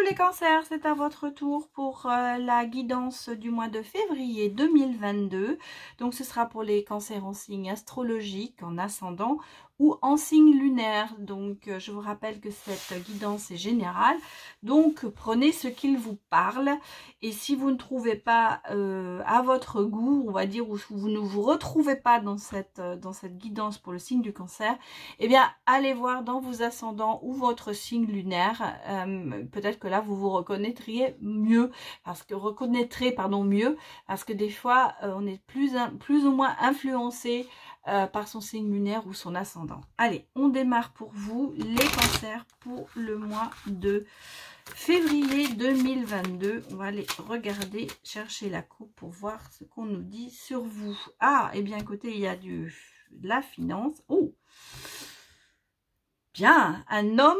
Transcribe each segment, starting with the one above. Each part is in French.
les cancers, c'est à votre tour pour la guidance du mois de février 2022. Donc ce sera pour les cancers en signe astrologique, en ascendant ou en signe lunaire. Donc je vous rappelle que cette guidance est générale. Donc prenez ce qu'il vous parle. Et si vous ne trouvez pas à votre goût, on va dire, ou vous ne vous retrouvez pas dans cette guidance pour le signe du cancer, eh bien allez voir dans vos ascendants ou votre signe lunaire. Peut-être que là vous vous reconnaîtriez mieux, parce que mieux, parce que des fois on est plus ou moins influencé par son signe lunaire ou son ascendant. Allez, on démarre pour vous les cancers pour le mois de février 2022. On va aller regarder, chercher la coupe pour voir ce qu'on nous dit sur vous. Ah, et bien écoutez, il y a de la finance. Oh, bien, un homme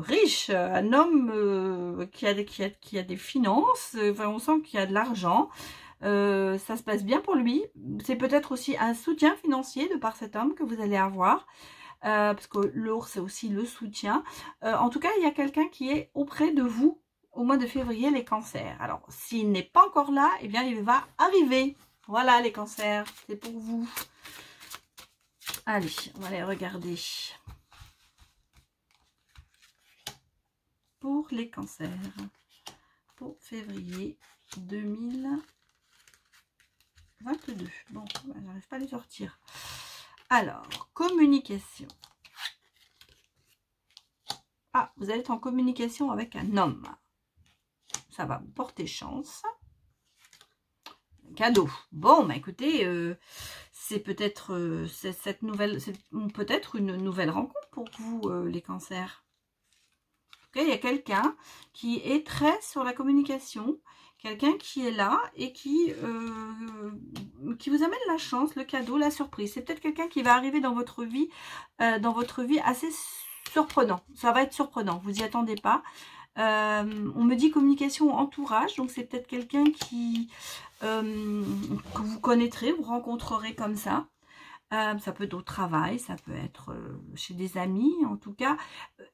riche, un homme qui a des finances. Enfin, on sent qu'il y a de l'argent. Ça se passe bien pour lui. C'est peut-être aussi un soutien financier de par cet homme que vous allez avoir. Parce que l'ours, c'est aussi le soutien. En tout cas, il y a quelqu'un qui est auprès de vous au mois de février, les cancers. Alors, s'il n'est pas encore là, eh bien, il va arriver. Voilà, les cancers, c'est pour vous. Allez, on va aller regarder. Pour les cancers, pour février 2022. Bon, j'arrive pas à les sortir. Alors, communication. Ah, vous allez être en communication avec un homme. Ça va vous porter chance. Cadeau. Bon, bah écoutez, c'est peut-être cette nouvelle, c'est peut-être une nouvelle rencontre pour vous, les cancers. En tout cas, il y a quelqu'un qui est très sur la communication. Quelqu'un qui est là et qui vous amène la chance, le cadeau, la surprise. C'est peut-être quelqu'un qui va arriver dans votre vie assez surprenant. Ça va être surprenant, vous n'y attendez pas. On me dit communication entourage, donc c'est peut-être quelqu'un que vous connaîtrez, vous rencontrerez comme ça. Ça peut être au travail, ça peut être chez des amis, en tout cas.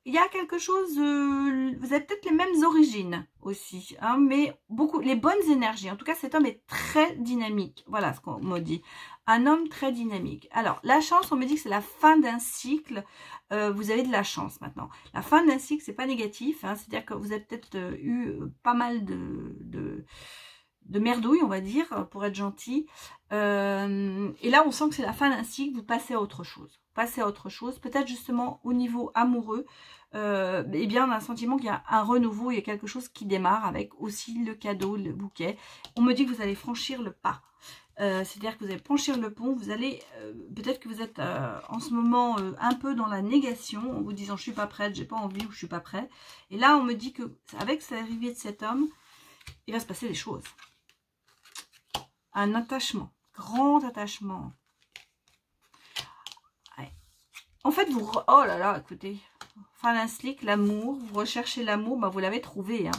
Il y a quelque chose, vous avez peut-être les mêmes origines aussi, hein, mais les bonnes énergies. En tout cas, cet homme est très dynamique. Voilà ce qu'on me dit. Un homme très dynamique. Alors, la chance, on me dit que c'est la fin d'un cycle. Vous avez de la chance maintenant. La fin d'un cycle, c'est pas négatif, hein, c'est-à-dire que vous avez peut-être eu pas mal de merdouille, on va dire, pour être gentil. Et là, on sent que c'est la fin d'un cycle, vous passez à autre chose. Passez à autre chose, peut-être justement au niveau amoureux. Eh bien, on a un sentiment qu'il y a un renouveau, il y a quelque chose qui démarre avec aussi le cadeau, le bouquet. On me dit que vous allez franchir le pas. C'est-à-dire que vous allez franchir le pont, vous allez, peut-être que vous êtes en ce moment un peu dans la négation, en vous disant je suis pas prête, j'ai pas envie ou je suis pas prêt. Et là, on me dit que avec l'arrivée de cet homme, il va se passer des choses. Un attachement, grand attachement. Ouais. En fait, vous... Oh là là, écoutez. Fin d'un cycle, l'amour, vous recherchez l'amour, bah, vous l'avez trouvé. Hein.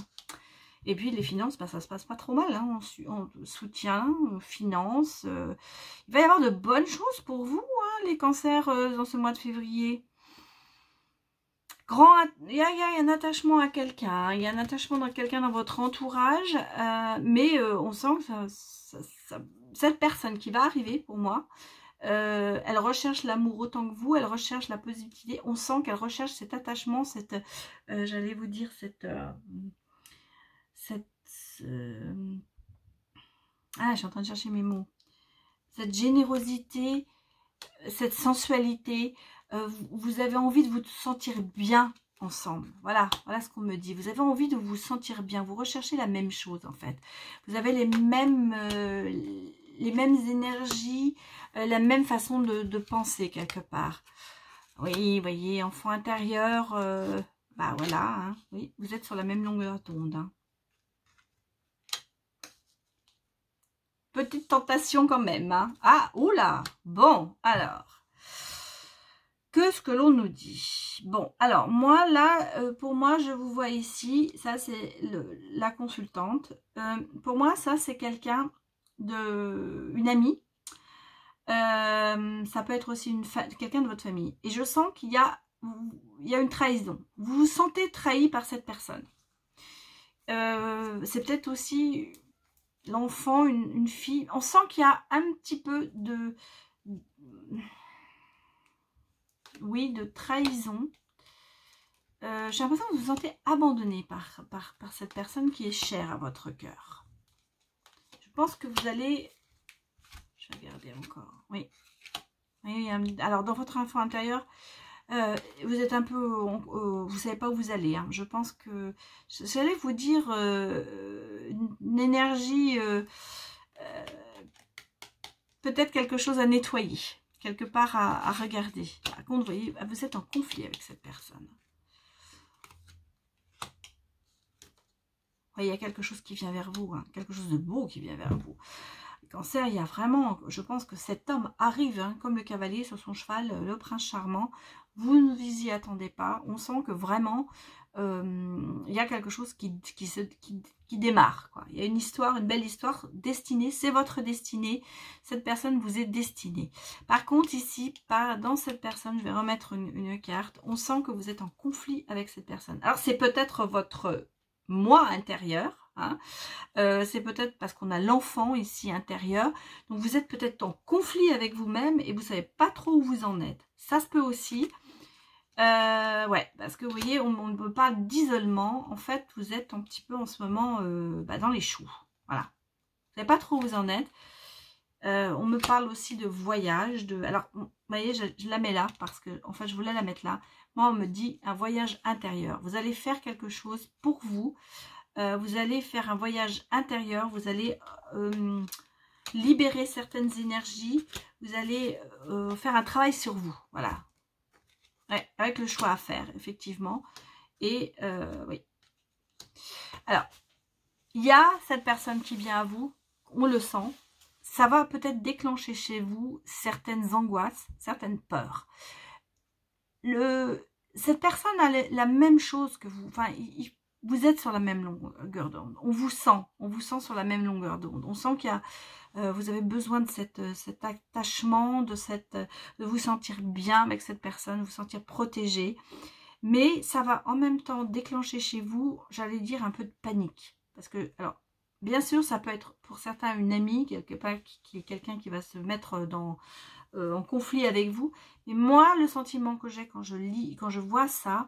Et puis les finances, bah, ça se passe pas trop mal. Hein, en soutien, finances. Il va y avoir de bonnes choses pour vous, hein, les cancers, dans ce mois de février. Il y a un attachement à quelqu'un, il y a un attachement dans quelqu'un dans votre entourage, mais on sent que cette personne qui va arriver pour moi, elle recherche l'amour autant que vous, elle recherche la positivité, on sent qu'elle recherche cet attachement, j'allais vous dire, je suis en train de chercher mes mots, cette générosité, cette sensualité. Vous avez envie de vous sentir bien ensemble. Voilà ce qu'on me dit. Vous avez envie de vous sentir bien. Vous recherchez la même chose en fait. Vous avez les mêmes énergies, la même façon de penser quelque part. Oui, vous voyez, enfant intérieur, bah voilà, hein, oui, vous êtes sur la même longueur d'onde. Hein. Petite tentation quand même. Hein. Ah, oula, bon, alors. Que l'on nous dit. Bon, alors moi là, pour moi, je vous vois ici, ça c'est la consultante. Pour moi, ça c'est quelqu'un une amie. Ça peut être aussi quelqu'un de votre famille. Et je sens qu'il y a il y a une trahison. Vous vous sentez trahi par cette personne. C'est peut-être aussi l'enfant, une fille. On sent qu'il y a un petit peu de... Oui, de trahison. J'ai l'impression que vous vous sentez abandonné par cette personne qui est chère à votre cœur. Je pense que vous allez... Je vais regarder encore. Oui. Oui, alors, dans votre enfant intérieur, vous êtes un peu... vous ne savez pas où vous allez. Hein. Je pense que... J'allais vous dire une énergie... peut-être quelque chose à nettoyer. Quelque part à regarder. Par contre, vous voyez, vous êtes en conflit avec cette personne. Il y a quelque chose qui vient vers vous, hein, quelque chose de beau qui vient vers vous. Cancer, il y a vraiment, je pense que cet homme arrive, hein, comme le cavalier sur son cheval, le prince charmant. Vous ne vous y attendez pas. On sent que vraiment, il y a quelque chose qui démarre, quoi. Il y a une histoire, une belle histoire destinée. C'est votre destinée. Cette personne vous est destinée. Par contre, ici, dans cette personne, je vais remettre une carte. On sent que vous êtes en conflit avec cette personne. Alors, c'est peut-être votre... moi intérieur, hein. C'est peut-être parce qu'on a l'enfant ici intérieur, donc vous êtes peut-être en conflit avec vous-même et vous savez pas trop où vous en êtes. Ça se peut aussi, ouais, parce que vous voyez, on ne peut pas d'isolement. En fait, vous êtes un petit peu en ce moment dans les choux, voilà. Vous savez pas trop où vous en êtes. On me parle aussi de voyage, alors, vous voyez, je la mets là parce que, en fait, je voulais la mettre là. Moi, on me dit un voyage intérieur. Vous allez faire quelque chose pour vous. Vous allez faire un voyage intérieur. Vous allez libérer certaines énergies. Vous allez faire un travail sur vous. Voilà. Ouais, avec le choix à faire, effectivement. Et oui. Alors, il y a cette personne qui vient à vous. On le sent. Ça va peut-être déclencher chez vous certaines angoisses, certaines peurs. Cette personne a la même chose que vous. Enfin, vous êtes sur la même longueur d'onde. On vous sent sur la même longueur d'onde. On sent qu'il y a, vous avez besoin de cet attachement, de vous sentir bien avec cette personne, vous sentir protégé. Mais ça va en même temps déclencher chez vous, j'allais dire, un peu de panique. Parce que, alors, bien sûr, ça peut être pour certains une amie, quelque part, qui est quelqu'un qui va se mettre en conflit avec vous. Mais moi, le sentiment que j'ai quand je vois ça,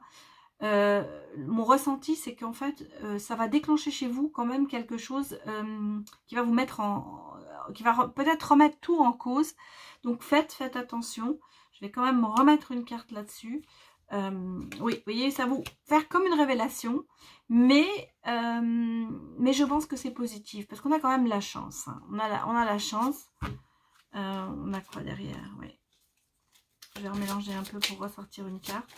mon ressenti, c'est qu'en fait, ça va déclencher chez vous quand même quelque chose qui va vous mettre qui va peut-être remettre tout en cause. Donc faites attention. Je vais quand même remettre une carte là-dessus. Oui, vous voyez, ça va vous faire comme une révélation, mais je pense que c'est positif parce qu'on a quand même la chance. Hein. On a la chance. On a quoi derrière? Oui. Je vais remélanger un peu pour ressortir une carte.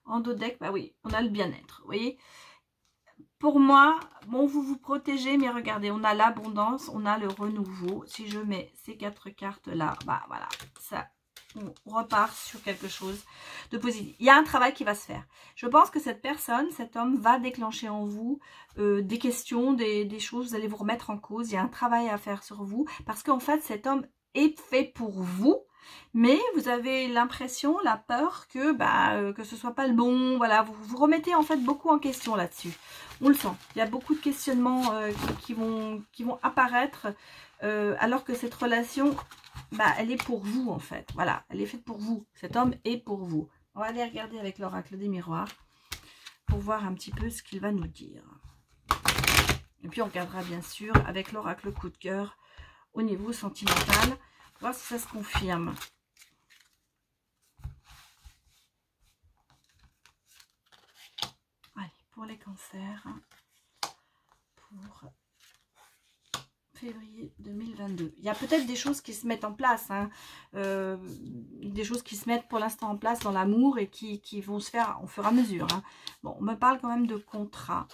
En dos deck, bah oui, on a le bien-être. Vous voyez, pour moi, bon, vous vous protégez, mais regardez, on a l'abondance, on a le renouveau. Si je mets ces 4 cartes là, bah voilà, ça, on repart sur quelque chose de positif. Il y a un travail qui va se faire. Je pense que cette personne, cet homme va déclencher en vous des questions, des choses, vous allez vous remettre en cause. Il y a un travail à faire sur vous parce qu'en fait, cet homme est fait pour vous. Mais vous avez l'impression, la peur que ce soit pas le bon. Voilà, vous vous remettez en fait beaucoup en question là-dessus. On le sent. Il y a beaucoup de questionnements qui vont apparaître alors que cette relation, elle est pour vous en fait. Voilà, elle est faite pour vous. Cet homme est pour vous. On va aller regarder avec l'oracle des miroirs pour voir un petit peu ce qu'il va nous dire. Et puis on regardera bien sûr avec l'oracle coup de cœur au niveau sentimental. Voir si ça se confirme. Allez, pour les cancers, pour février 2022. Il y a peut-être des choses qui se mettent en place, hein, des choses qui se mettent pour l'instant en place dans l'amour et qui vont se faire au fur et à mesure. Hein. Bon, on me parle quand même de contrat,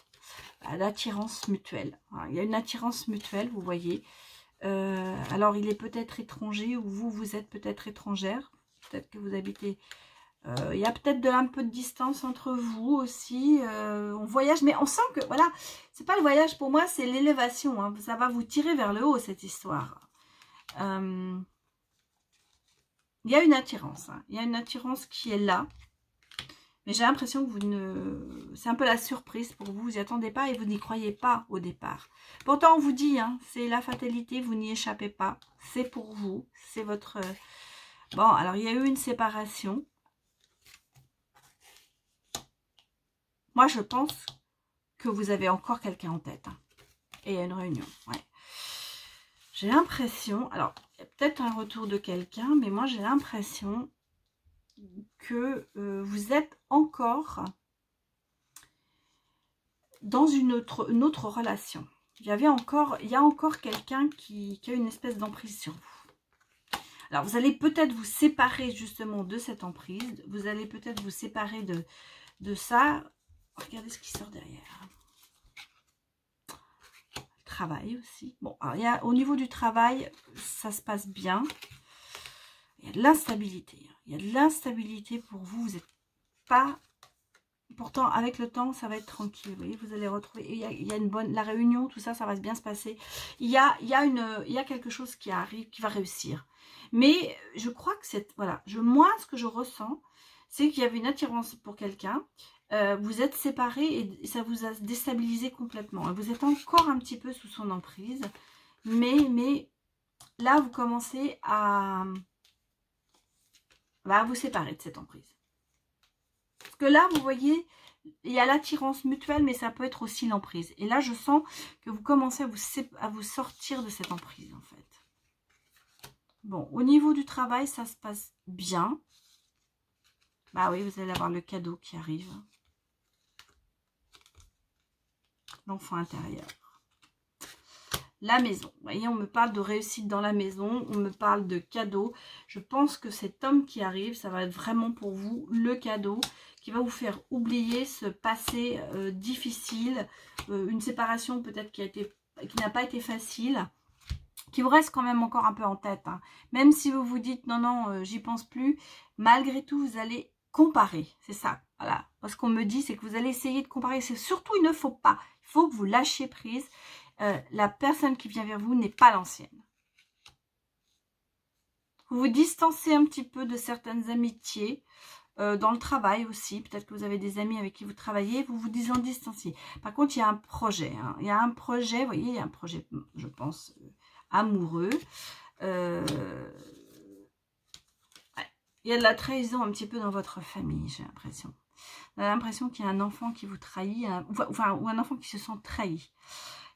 d'attirance mutuelle. Il y a une attirance mutuelle, vous voyez. Alors, il est peut-être étranger ou vous êtes peut-être étrangère. Peut-être que vous habitez Il y a peut-être un peu de distance entre vous aussi. On voyage, mais on sent que, voilà, c'est pas le voyage pour moi, c'est l'élévation. Hein. Ça va vous tirer vers le haut, cette histoire. Il y a une attirance. Hein. Il y a une attirance qui est là. Mais j'ai l'impression que vous ne... C'est un peu la surprise pour vous. Vous n'y attendez pas et vous n'y croyez pas au départ. Pourtant, on vous dit, hein, c'est la fatalité, vous n'y échappez pas. C'est pour vous. C'est votre... Bon, alors il y a eu une séparation. Moi, je pense que vous avez encore quelqu'un en tête. Hein. Et il y a une réunion. Ouais. J'ai l'impression... Alors, il y a peut-être un retour de quelqu'un, mais moi, j'ai l'impression que vous êtes encore dans une autre relation. Il y a encore quelqu'un qui a une espèce d'emprise sur vous. Alors, vous allez peut-être vous séparer justement de cette emprise. Vous allez peut-être vous séparer de ça. Regardez ce qui sort derrière. Travail aussi. Bon, alors au niveau du travail, ça se passe bien. Il y a de l'instabilité. Il y a de l'instabilité pour vous. Vous n'êtes pas... Pourtant, avec le temps, ça va être tranquille. Vous voyez, vous allez retrouver... Il y a une bonne... La réunion, tout ça, ça va bien se passer. Il y a quelque chose qui arrive, qui va réussir. Mais je crois que c'est... Voilà. Moi, ce que je ressens, c'est qu'il y avait une attirance pour quelqu'un. Vous êtes séparés et ça vous a déstabilisé complètement. Vous êtes encore un petit peu sous son emprise. Mais là, vous commencez à vous séparer de cette emprise. Parce que là, vous voyez, il y a l'attirance mutuelle, mais ça peut être aussi l'emprise. Et là, je sens que vous commencez à vous sortir de cette emprise, en fait. Bon, au niveau du travail, ça se passe bien. Bah oui, vous allez avoir le cadeau qui arrive. L'enfant intérieur. La maison. Vous voyez, on me parle de réussite dans la maison. On me parle de cadeau. Je pense que cet homme qui arrive, ça va être vraiment pour vous le cadeau qui va vous faire oublier ce passé difficile. Une séparation peut-être qui n'a pas été facile. Qui vous reste quand même encore un peu en tête. Hein. Même si vous vous dites non, non, j'y pense plus. Malgré tout, vous allez comparer. C'est ça. Voilà. Ce qu'on me dit, c'est que vous allez essayer de comparer. C'est surtout, il ne faut pas. Il faut que vous lâchiez prise. La personne qui vient vers vous n'est pas l'ancienne. Vous vous distancez un petit peu de certaines amitiés. Dans le travail aussi. Peut-être que vous avez des amis avec qui vous travaillez. Vous vous distanciez. Par contre, il y a un projet. Hein. Il y a un projet, vous voyez, il y a un projet, je pense, amoureux. Il y a de la trahison un petit peu dans votre famille, j'ai l'impression. On a l'impression qu'il y a un enfant qui vous trahit, ou un enfant qui se sent trahi.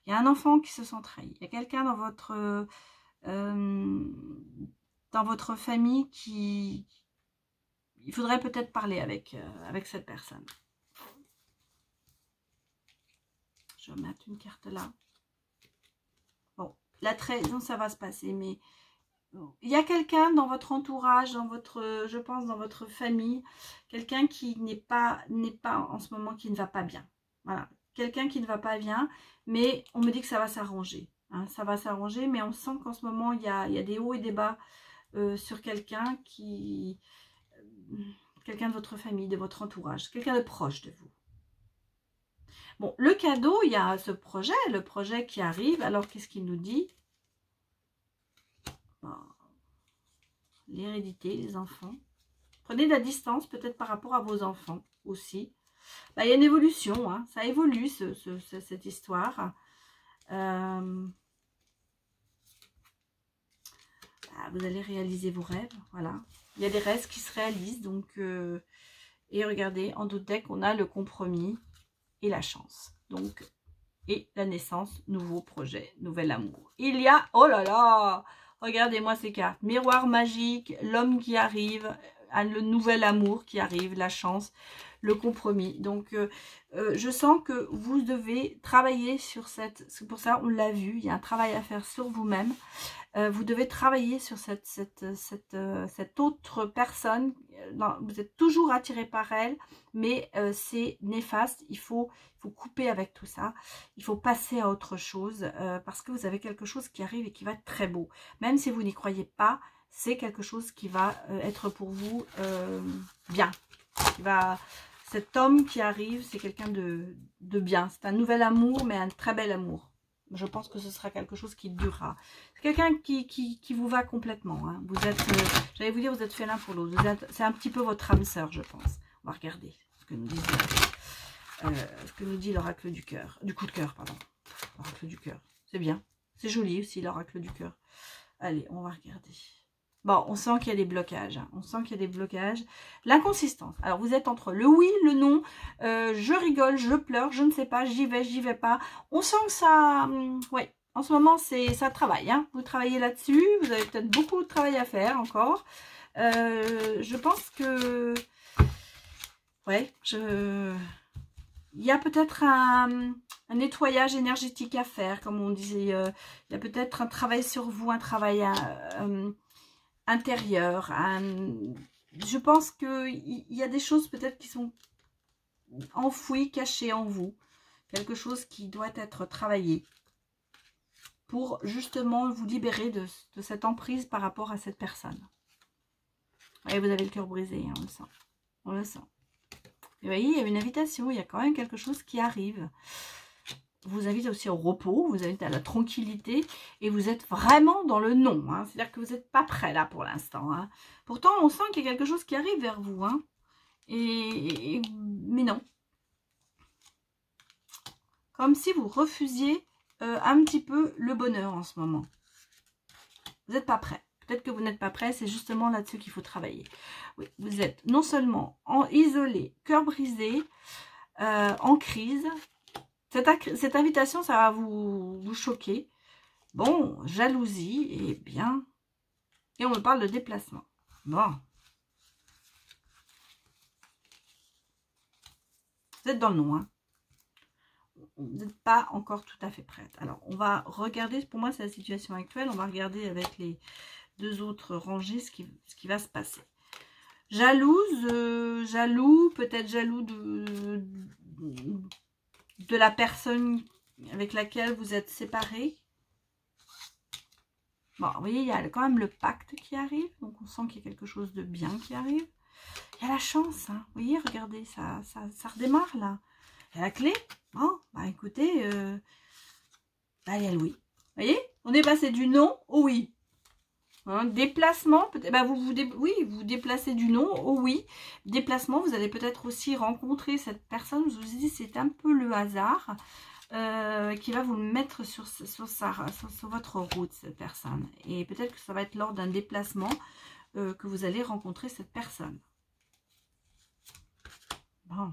Il y a un enfant qui se sent trahi. Il y a quelqu'un dans votre famille qui... Il faudrait peut-être parler avec cette personne. Je vais mettre une carte là. Bon, la trahison, ça va se passer, mais... Il y a quelqu'un dans votre entourage, je pense dans votre famille, quelqu'un qui n'est pas en ce moment, qui ne va pas bien. Voilà, quelqu'un qui ne va pas bien, mais on me dit que ça va s'arranger. Hein, ça va s'arranger, mais on sent qu'en ce moment, il y a des hauts et des bas sur quelqu'un quelqu'un de votre famille, de votre entourage, quelqu'un de proche de vous. Bon, le cadeau, il y a ce projet, le projet qui arrive. Alors, qu'est-ce qu'il nous dit ? L'hérédité, les enfants. Prenez de la distance peut-être par rapport à vos enfants aussi. Bah, il y a une évolution, hein. Ça évolue cette histoire. Vous allez réaliser vos rêves, voilà. Il y a des rêves qui se réalisent, donc... et regardez, en d'autres decks, on a le compromis et la chance. Donc, et la naissance, nouveau projet, nouvel amour. Il y a, oh là là, regardez-moi ces cartes. Miroir magique, l'homme qui arrive, le nouvel amour qui arrive, la chance, le compromis. Donc, je sens que vous devez travailler sur cette... C'est pour ça, on l'a vu, il y a un travail à faire sur vous-même. Vous devez travailler sur cette autre personne. Vous êtes toujours attiré par elle, mais c'est néfaste. Il faut couper avec tout ça. Il faut passer à autre chose parce que vous avez quelque chose qui arrive et qui va être très beau. Même si vous n'y croyez pas, c'est quelque chose qui va être pour vous bien. Cet homme qui arrive, c'est quelqu'un de bien. C'est un nouvel amour, mais un très bel amour. Je pense que ce sera quelque chose qui durera. C'est quelqu'un qui vous va complètement. Hein. Vous êtes, j'allais vous dire, vous êtes fait l'un pour l'autre. C'est un petit peu votre âme sœur, je pense. On va regarder ce que nous dit l'oracle du cœur. Du coup de cœur, pardon. L'oracle du cœur. C'est bien. C'est joli aussi, l'oracle du cœur. Allez, on va regarder. Bon, on sent qu'il y a des blocages. Hein. On sent qu'il y a des blocages. L'inconsistance. Alors, vous êtes entre le oui, le non. Je rigole, je pleure, je ne sais pas, j'y vais pas. On sent que ça... ouais, en ce moment, ça travaille. Hein. Vous travaillez là-dessus. Vous avez peut-être beaucoup de travail à faire encore. Je pense que... ouais, il y a peut-être un nettoyage énergétique à faire, comme on disait. Il y a peut-être un travail sur vous, un travail... intérieur. Je pense qu'il y a des choses peut-être qui sont enfouies, cachées en vous. Quelque chose qui doit être travaillé pour justement vous libérer de cette emprise par rapport à cette personne. Et vous avez le cœur brisé, hein, on le sent. On le sent. Et vous voyez, il y a une invitation, il y a quand même quelque chose qui arrive. Vous invite aussi au repos, vous invite à la tranquillité et vous êtes vraiment dans le non. Hein. C'est-à-dire que vous n'êtes pas prêt là pour l'instant. Hein. Pourtant, on sent qu'il y a quelque chose qui arrive vers vous. Hein. Mais non. Comme si vous refusiez un petit peu le bonheur en ce moment. Vous n'êtes pas prêt. Peut-être que vous n'êtes pas prêt, c'est justement là-dessus qu'il faut travailler. Oui, vous êtes non seulement isolé, cœur brisé, en crise. Cette invitation, ça va vous choquer. Bon, jalousie, et bien. Et on me parle de déplacement. Bon. Vous êtes dans le non, hein. Vous n'êtes pas encore tout à fait prête. Alors, on va regarder, pour moi, c'est la situation actuelle. On va regarder avec les deux autres rangées ce qui va se passer. Jalouse, jaloux, peut-être jaloux de la personne avec laquelle vous êtes séparés. Bon, vous voyez, il y a quand même le pacte qui arrive. Donc, on sent qu'il y a quelque chose de bien qui arrive. Il y a la chance. Hein. Vous voyez, regardez, ça redémarre là. Il y a la clé. Bon, bah écoutez, bah, il y a le oui. Vous voyez, on est passé du non au oui. Hein, déplacement, peut-être, bah vous déplacez du non au oui. Déplacement, vous allez peut-être aussi rencontrer cette personne. Je vous dis, c'est un peu le hasard qui va vous le mettre sur votre route, cette personne. Et peut-être que ça va être lors d'un déplacement que vous allez rencontrer cette personne. Bon.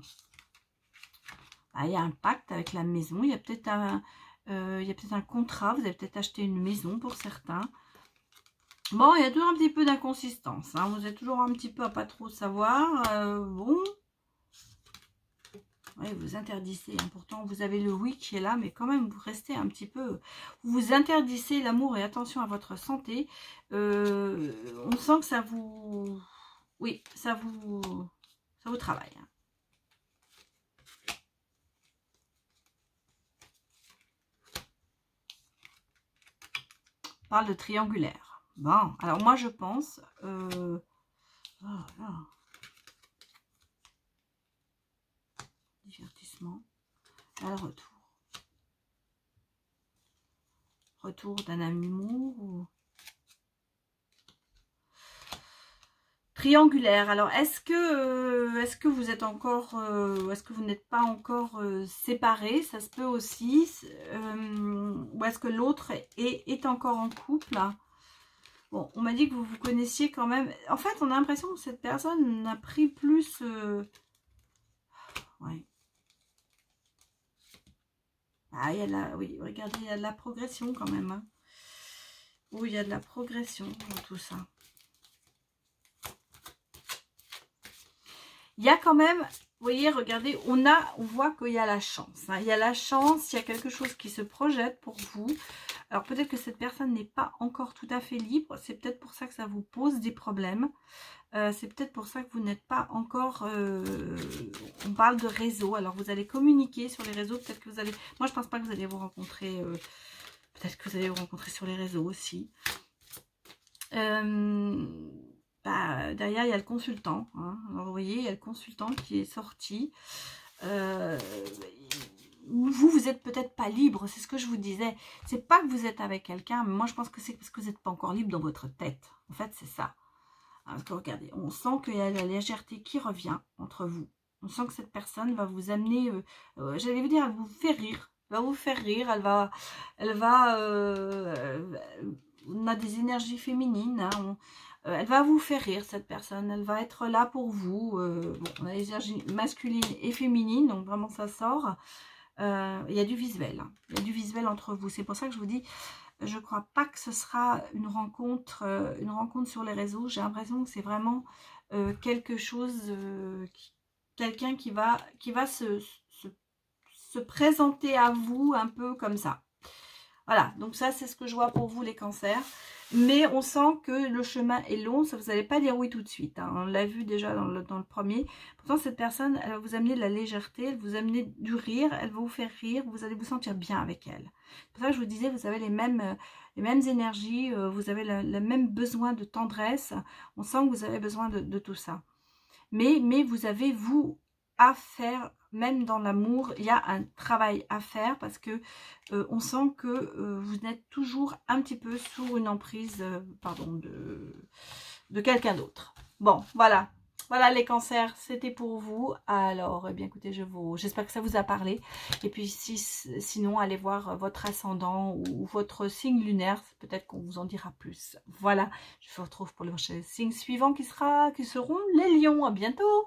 Ah, il y a un pacte avec la maison. Il y a peut-être un contrat. Vous avez peut-être acheté une maison pour certains. Bon, il y a toujours un petit peu d'inconsistance. Hein. Vous êtes toujours un petit peu à pas trop savoir. Bon. Ouais, vous interdisez. Hein. Pourtant, vous avez le oui qui est là. Mais quand même, vous restez un petit peu... Vous interdisez l'amour et attention à votre santé. On sent que ça vous... Oui, ça vous travaille. Hein. On parle de triangulaire. Bon, alors moi je pense... divertissement. À le retour. Retour d'un amour ou... Triangulaire. Alors, est-ce que vous êtes encore... est-ce que vous n'êtes pas encore séparés? Ça se peut aussi. Ou est-ce que l'autre est encore en couple? Bon, on m'a dit que vous vous connaissiez quand même. En fait, on a l'impression que cette personne a pris plus... Ouais. Ah, il y a la... Oui, regardez, il y a de la progression quand même. Hein. Oui, il y a de la progression dans tout ça. Il y a quand même... Vous voyez, regardez, on voit qu'il y a la chance. Hein. Il y a la chance, il y a quelque chose qui se projette pour vous. Alors peut-être que cette personne n'est pas encore tout à fait libre. C'est peut-être pour ça que ça vous pose des problèmes. C'est peut-être pour ça que vous n'êtes pas encore... on parle de réseau. Alors vous allez communiquer sur les réseaux. Peut-être que vous allez... Moi je pense pas que vous allez vous rencontrer... peut-être que vous allez vous rencontrer sur les réseaux aussi. Derrière, il y a le consultant. Hein. Alors, vous voyez, il y a le consultant qui est sorti. Vous êtes peut-être pas libre, c'est ce que je vous disais. C'est pas que vous êtes avec quelqu'un, mais moi, je pense que c'est parce que vous n'êtes pas encore libre dans votre tête. En fait, c'est ça. Parce que regardez, on sent qu'il y a la légèreté qui revient entre vous. On sent que cette personne va vous amener, j'allais vous dire, elle vous fait rire. Elle va vous faire rire, on a des énergies féminines, hein, elle va vous faire rire, cette personne. Elle va être là pour vous. Bon, on a les énergies masculines et féminines, donc vraiment ça sort. Il y a du visuel. Hein. Il y a du visuel entre vous. C'est pour ça que je vous dis, je ne crois pas que ce sera une rencontre sur les réseaux. J'ai l'impression que c'est vraiment quelque chose, quelqu'un qui va se présenter à vous un peu comme ça. Voilà, donc ça c'est ce que je vois pour vous les cancers. Mais on sent que le chemin est long, ça vous n'allez pas dire oui tout de suite. Hein. On l'a vu déjà dans le premier. Pourtant cette personne, elle va vous amener de la légèreté, elle va vous amener du rire, elle va vous faire rire, vous allez vous sentir bien avec elle. C'est pour ça que je vous disais, vous avez les mêmes énergies, vous avez le même besoin de tendresse. On sent que vous avez besoin de tout ça. Mais vous avez, vous, à faire, même dans l'amour, il y a un travail à faire parce que on sent que vous êtes toujours un petit peu sous une emprise de quelqu'un d'autre. Bon, voilà. Voilà les cancers, c'était pour vous. Alors, eh bien écoutez, j'espère que ça vous a parlé. Et puis sinon, allez voir votre ascendant ou votre signe lunaire. Peut-être qu'on vous en dira plus. Voilà, je vous retrouve pour le prochain signe suivant qui seront les lions. À bientôt.